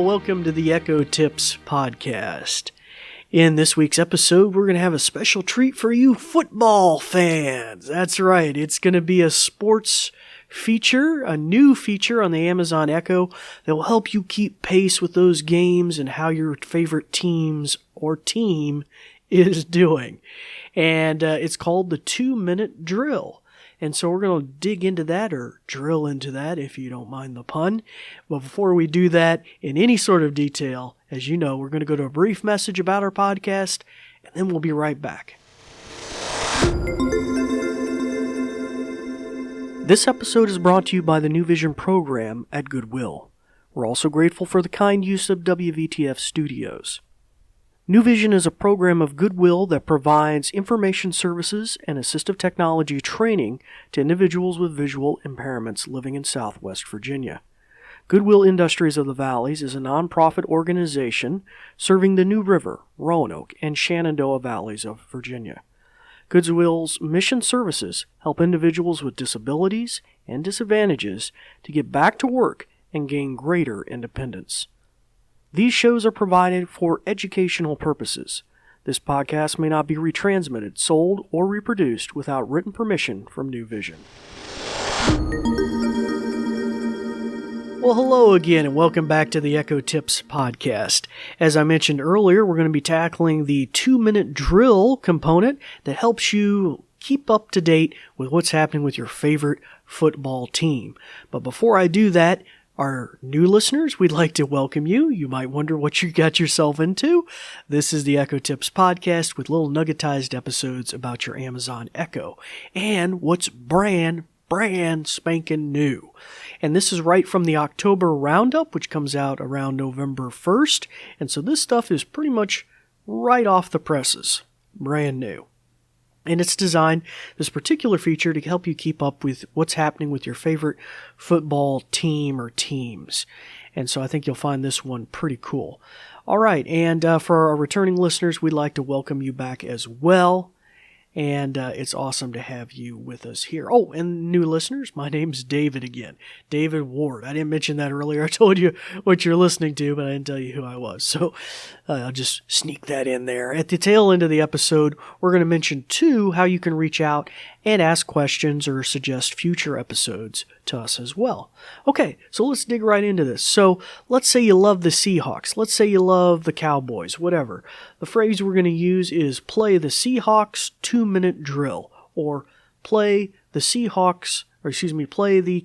welcome to the Echo Tips podcast. In this week's episode, we're going to have a special treat for you football fans. That's right, it's going to be a sports feature, a new feature on the Amazon Echo that will help you keep pace with those games and how your favorite teams or team is doing. And it's called the 2-minute drill. And so we're going to dig into that, or drill into that, if you don't mind the pun. But before we do that in any sort of detail, as you know, we're going to go to a brief message about our podcast, and then we'll be right back. This episode is brought to you by the New Vision program at Goodwill. We're also grateful for the kind use of WVTF Studios. New Vision is a program of Goodwill that provides information services and assistive technology training to individuals with visual impairments living in Southwest Virginia. Goodwill Industries of the Valleys is a nonprofit organization serving the New River, Roanoke, and Shenandoah Valleys of Virginia. Goodwill's mission services help individuals with disabilities and disadvantages to get back to work and gain greater independence. These shows are provided for educational purposes. This podcast may not be retransmitted, sold, or reproduced without written permission from New Vision. Well, hello again, and welcome back to the Echo Tips podcast. As I mentioned earlier, we're going to be tackling the 2-minute drill component that helps you keep up to date with what's happening with your favorite football team. But before I do that, our new listeners, we'd like to welcome you. You might wonder what you got yourself into. This is the Echo Tips podcast with little nuggetized episodes about your Amazon Echo and what's brand spanking new. And this is right from the October Roundup, which comes out around November 1st. And so this stuff is pretty much right off the presses, brand new. And it's designed, this particular feature, to help you keep up with what's happening with your favorite football team or teams. And so I think you'll find this one pretty cool. All right, and for our returning listeners, we'd like to welcome you back as well. And it's awesome to have you with us here. Oh, and new listeners, my name's David again. David Ward. I didn't mention that earlier. I told you what you're listening to, but I didn't tell you who I was. So I'll just sneak that in there. At the tail end of the episode, we're going to mention, too, how you can reach out and ask questions or suggest future episodes to us as well. Okay, so let's dig right into this. So let's say you love the Seahawks. Let's say you love the Cowboys, whatever. The phrase we're going to use is play the Seahawks 2-minute drill, or play the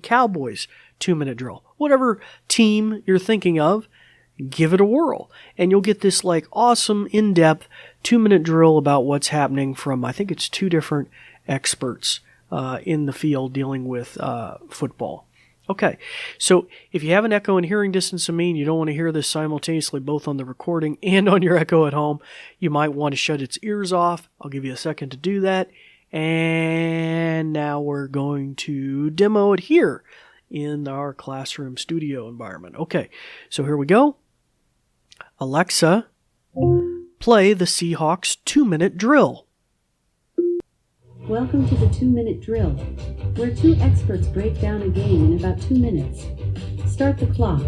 Cowboys 2-minute drill. Whatever team you're thinking of, give it a whirl. And you'll get this awesome in-depth 2-minute drill about what's happening from, I think it's 2 different experts in the field dealing with football. Okay, so if you have an Echo in hearing distance of me and you don't want to hear this simultaneously both on the recording and on your Echo at home, you might want to shut its ears off. I'll give you a second to do that. And now we're going to demo it here in our classroom studio environment. Okay, so here we go. Alexa, play the Seahawks 2-minute drill. Welcome to the 2-minute drill, where 2 experts break down a game in about 2 minutes. Start the clock.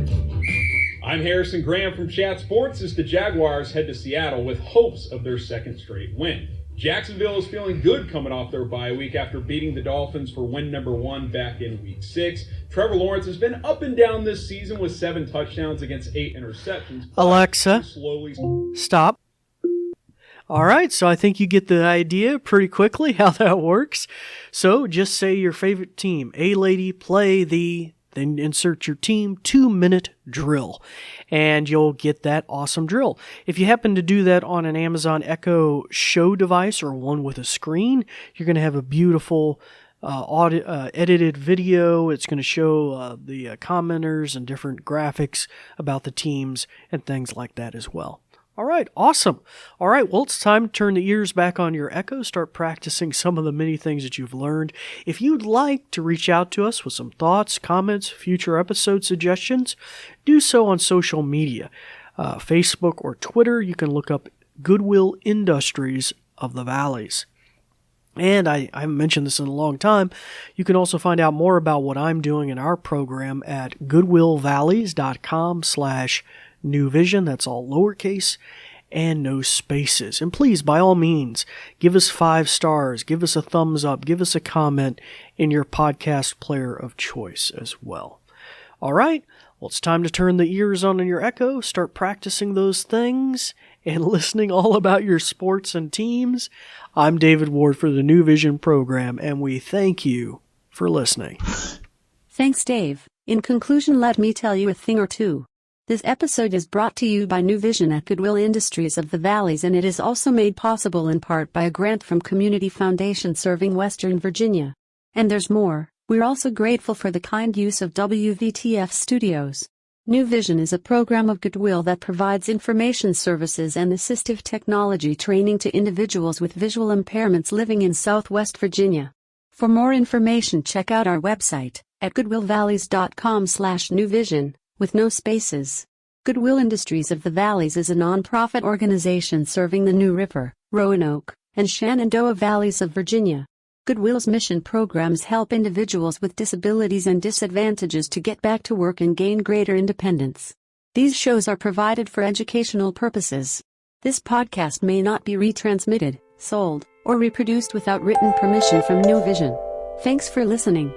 I'm Harrison Graham from Chat Sports as the Jaguars head to Seattle with hopes of their second straight win. Jacksonville is feeling good coming off their bye week after beating the Dolphins for win number 1 back in week 6. Trevor Lawrence has been up and down this season with 7 touchdowns against 8 interceptions. Alexa, stop. All right, so I think you get the idea pretty quickly how that works. So just say your favorite team. A-Lady, play the, then insert your team 2-minute drill, and you'll get that awesome drill. If you happen to do that on an Amazon Echo Show device or one with a screen, you're going to have a beautiful edited video. It's going to show the commenters and different graphics about the teams and things like that as well. All right, awesome. All right, well, it's time to turn the ears back on your Echo, start practicing some of the many things that you've learned. If you'd like to reach out to us with some thoughts, comments, future episode suggestions, do so on social media. Facebook or Twitter, you can look up Goodwill Industries of the Valleys. And I haven't mentioned this in a long time. You can also find out more about what I'm doing in our program at goodwillvalleys.com/New New Vision, that's all lowercase, and no spaces. And please, by all means, give us 5 stars, give us a thumbs up, give us a comment in your podcast player of choice as well. All right, well, it's time to turn the ears on in your Echo, start practicing those things, and listening all about your sports and teams. I'm David Ward for the New Vision program, and we thank you for listening. Thanks, Dave. In conclusion, let me tell you a thing or two. This episode is brought to you by New Vision at Goodwill Industries of the Valleys, and it is also made possible in part by a grant from Community Foundation serving Western Virginia. And there's more. We're also grateful for the kind use of WVTF Studios. New Vision is a program of Goodwill that provides information services and assistive technology training to individuals with visual impairments living in Southwest Virginia. For more information, check out our website at goodwillvalleys.com/newvision. with no spaces. Goodwill Industries of the Valleys is a non-profit organization serving the New River, Roanoke, and Shenandoah Valleys of Virginia. Goodwill's mission programs help individuals with disabilities and disadvantages to get back to work and gain greater independence. These shows are provided for educational purposes. This podcast may not be retransmitted, sold, or reproduced without written permission from New Vision. Thanks for listening.